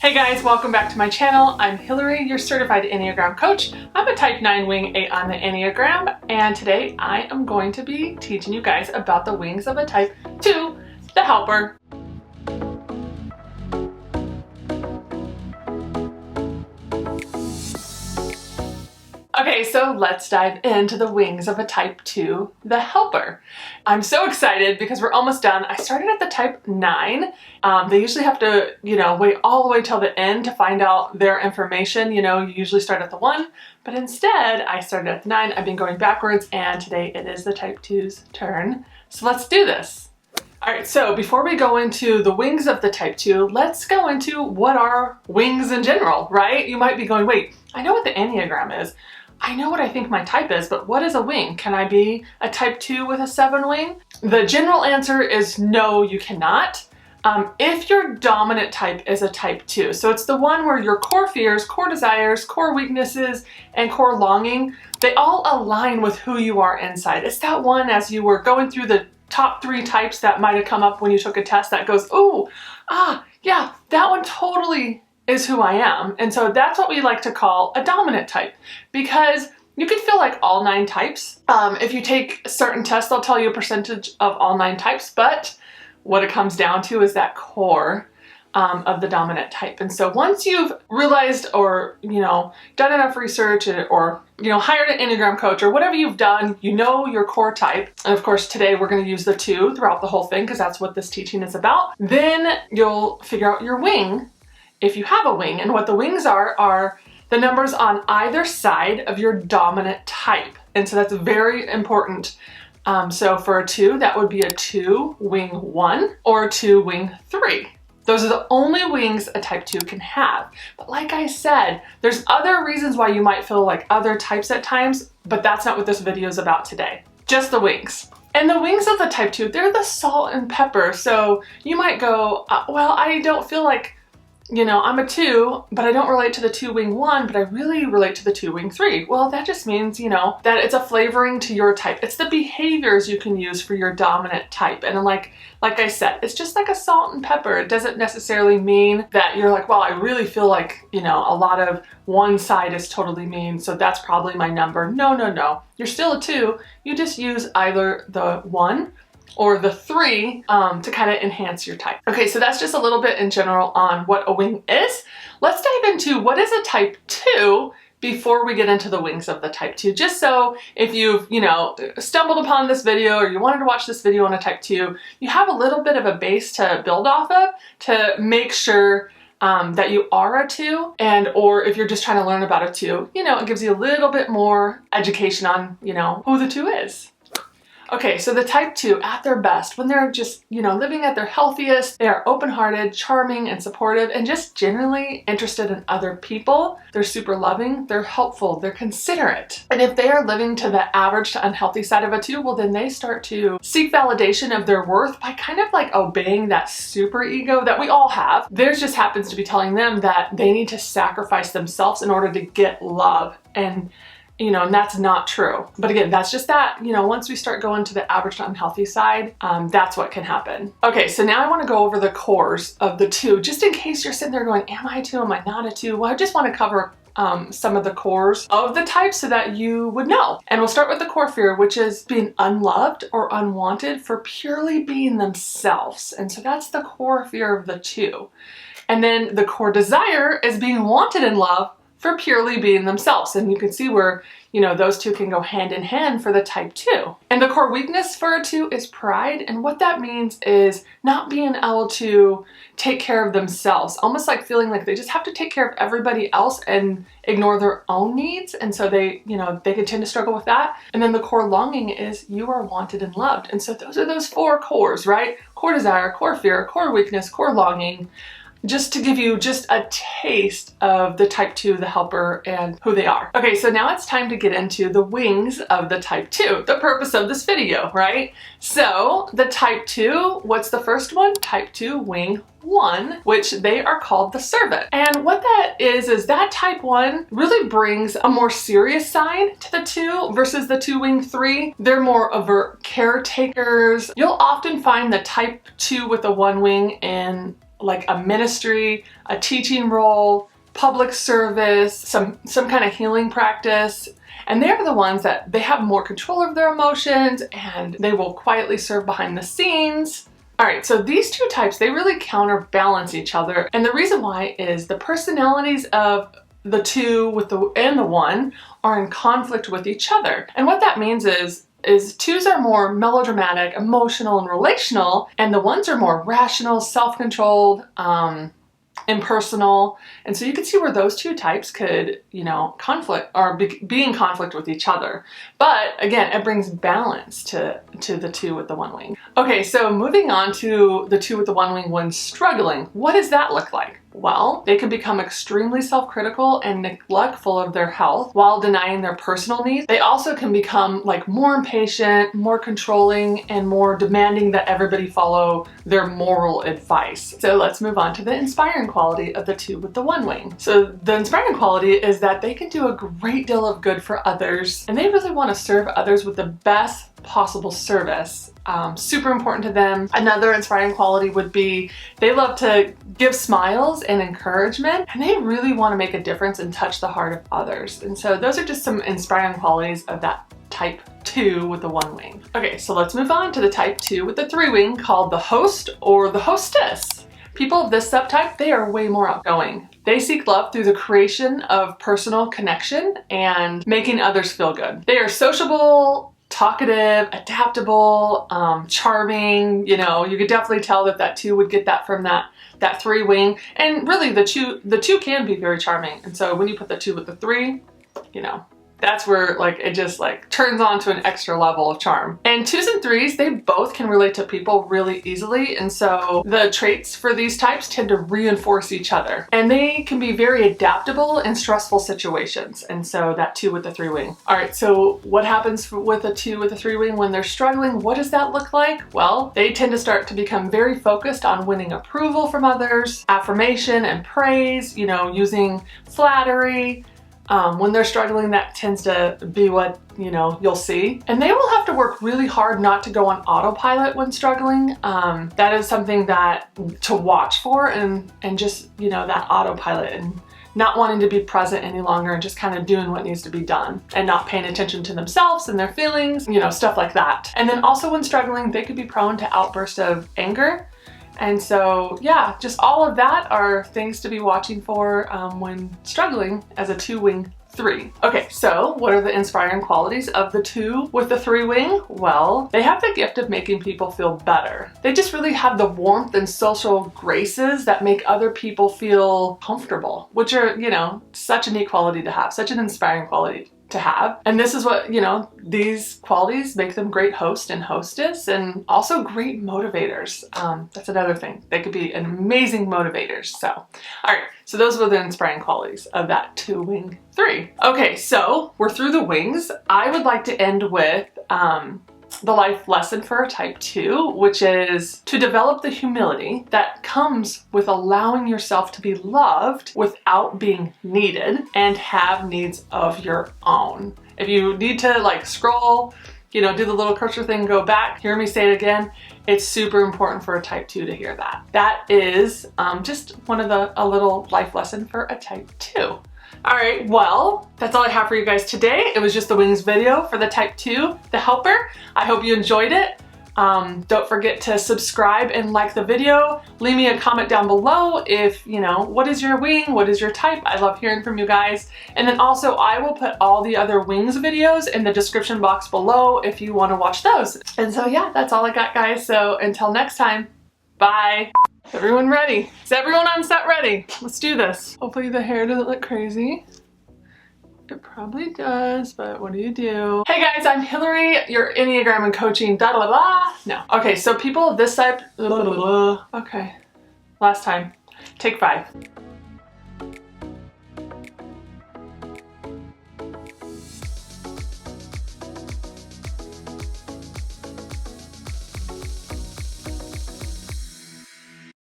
Hey guys, welcome back to my channel. I'm Hillary, your certified Enneagram coach. I'm a type 9 wing 8 on the Enneagram, and today I am going to be teaching you guys about the wings of a type 2, the helper. Okay, so let's dive into the wings of a type 2, the helper. I'm so excited because we're almost done. I started at the type 9. They usually have to, wait all the way till the end to find out their information. You usually start at the 1, but instead I started at the 9. I've been going backwards, and today it is the type 2's turn. So let's do this. All right, so before we go into the wings of the type 2, let's go into what are wings in general, right? You might be going, wait, I know what the Enneagram is. I know what I think my type is, but what is a wing? Can I be a type 2 with a 7 wing? The general answer is no, you cannot. If your dominant type is a type 2, so it's the one where your core fears, core desires, core weaknesses, and core longing, they all align with who you are inside. It's that one, as you were going through the top 3 types that might have come up when you took a test, that goes, yeah, that one totally is who I am. And so that's what we like to call a dominant type, because you could feel like all 9 types. If you take certain tests, they'll tell you a percentage of all 9 types, but what it comes down to is that core of the dominant type. And so once you've realized or, done enough research or, hired an Enneagram coach or whatever you've done, your core type. And of course, today we're going to use the 2 throughout the whole thing because that's what this teaching is about. Then you'll figure out your wing, if you have a wing. And what the wings are the numbers on either side of your dominant type. And so that's very important. So for a 2, that would be a 2 wing 1 or a 2 wing 3. Those are the only wings a type 2 can have. But like I said, there's other reasons why you might feel like other types at times, but that's not what this video is about today. Just the wings. And the wings of the type 2, they're the salt and pepper. So you might go, well, I don't feel like, I'm a 2, but I don't relate to the 2 wing 1, but I really relate to the 2 wing 3. Well, that just means, that it's a flavoring to your type. It's the behaviors you can use for your dominant type. And like I said, it's just like a salt and pepper. It doesn't necessarily mean that you're like, well, I really feel like, a lot of one side is totally mean, so that's probably my number. No. You're still a 2. You just use either the 1 or the 3 to kind of enhance your type. Okay, so that's just a little bit in general on what a wing is. Let's dive into what is a type 2 before we get into the wings of the type 2. Just so if you've, stumbled upon this video or you wanted to watch this video on a type 2, you have a little bit of a base to build off of to make sure that you are a 2, or if you're just trying to learn about a 2, it gives you a little bit more education on, who the 2 is. Okay, so the type 2 at their best, when they're just, living at their healthiest, they are open-hearted, charming, and supportive, and just generally interested in other people. They're super loving, they're helpful, they're considerate. And if they are living to the average to unhealthy side of a 2, well, then they start to seek validation of their worth by kind of like obeying that super ego that we all have. Theirs just happens to be telling them that they need to sacrifice themselves in order to get love. And that's not true. But again, that's just that, once we start going to the average to unhealthy side, that's what can happen. Okay, so now I want to go over the cores of the 2, just in case you're sitting there going, am I a 2? Am I not a 2? Well, I just want to cover some of the cores of the type so that you would know. And we'll start with the core fear, which is being unloved or unwanted for purely being themselves. And so that's the core fear of the 2. And then the core desire is being wanted and loved for purely being themselves. And you can see where, those 2 can go hand in hand for the type 2. And the core weakness for a 2 is pride. And what that means is not being able to take care of themselves, almost like feeling like they just have to take care of everybody else and ignore their own needs. And so they can tend to struggle with that. And then the core longing is you are wanted and loved. And so those are those 4 cores, right? Core desire, core fear, core weakness, core longing. Just to give you just a taste of the type 2, the helper, and who they are. Okay, so now it's time to get into the wings of the type 2, the purpose of this video, right? So the type 2, what's the first one? Type 2 wing 1, which they are called the servant. And what that is that type 1 really brings a more serious side to the 2 versus the 2 wing 3. They're more overt caretakers. You'll often find the type 2 with a 1 wing in like a ministry, a teaching role, public service, some kind of healing practice. And they're the ones that they have more control over their emotions and they will quietly serve behind the scenes. All right, so these two types, they really counterbalance each other. And the reason why is the personalities of the two and the one are in conflict with each other. And what that means is twos are more melodramatic, emotional, and relational, and the ones are more rational, self-controlled, impersonal. And so you can see where those two types could, conflict or be in conflict with each other. But again, it brings balance to the two with the one wing. Okay, so moving on to the two with the one wing when struggling, what does that look like? Well, they can become extremely self-critical and neglectful of their health while denying their personal needs. They also can become like more impatient, more controlling, and more demanding that everybody follow their moral advice. So let's move on to the inspiring quality of the two with the one wing. So the inspiring quality is that they can do a great deal of good for others, and they really want to serve others with the best possible service. Super important to them. Another inspiring quality would be they love to give smiles and encouragement, and they really want to make a difference and touch the heart of others. And so those are just some inspiring qualities of that type 2 with the one wing. Okay, so let's move on to the type 2 with the 3 wing called the host or the hostess. People of this subtype, they are way more outgoing. They seek love through the creation of personal connection and making others feel good. They are sociable, talkative, adaptable, charming. You could definitely tell that 2 would get that from that 3 wing. And really the two can be very charming. And so when you put the 2 with the 3, that's where it just turns on to an extra level of charm. And 2s and 3s, they both can relate to people really easily. And so the traits for these types tend to reinforce each other. And they can be very adaptable in stressful situations. And so that 2 with the 3 wing. All right, so what happens with a 2 with a 3 wing when they're struggling? What does that look like? Well, they tend to start to become very focused on winning approval from others, affirmation and praise, using flattery. When they're struggling, that tends to be what, you'll see. And they will have to work really hard not to go on autopilot when struggling. That is something to watch for and just, that autopilot and not wanting to be present any longer and just kind of doing what needs to be done and not paying attention to themselves and their feelings, stuff like that. And then also when struggling, they could be prone to outbursts of anger. And so, yeah, just all of that are things to be watching for when struggling as a 2 wing 3. Okay, so what are the inspiring qualities of the 2 with the 3 wing? Well, they have the gift of making people feel better. They just really have the warmth and social graces that make other people feel comfortable, which are, such a neat quality to have, such an inspiring quality to have. And this is what, these qualities make them great host and hostess and also great motivators. That's another thing. They could be an amazing motivators. So, all right. So those were the inspiring qualities of that 2 wing 3. Okay. So we're through the wings. I would like to end with, the life lesson for a type 2, which is to develop the humility that comes with allowing yourself to be loved without being needed and have needs of your own. If you need to scroll, do the little cursor thing, go back, hear me say it again, it's super important for a type 2 to hear that. That is just a little life lesson for a type 2. All right, well, that's all I have for you guys today. It was just the wings video for the type 2, the helper. I hope you enjoyed it. Don't forget to subscribe and like the video. Leave me a comment down below if, what is your wing? What is your type? I love hearing from you guys. And then also I will put all the other wings videos in the description box below if you want to watch those. And so yeah, that's all I got, guys. So until next time, bye. Is everyone ready? Is everyone on set ready? Let's do this. Hopefully the hair doesn't look crazy. It probably does, but what do you do? Hey guys, I'm Hillary, your Enneagram and coaching, No. Okay, so people of this type, okay. Last time. Take 5.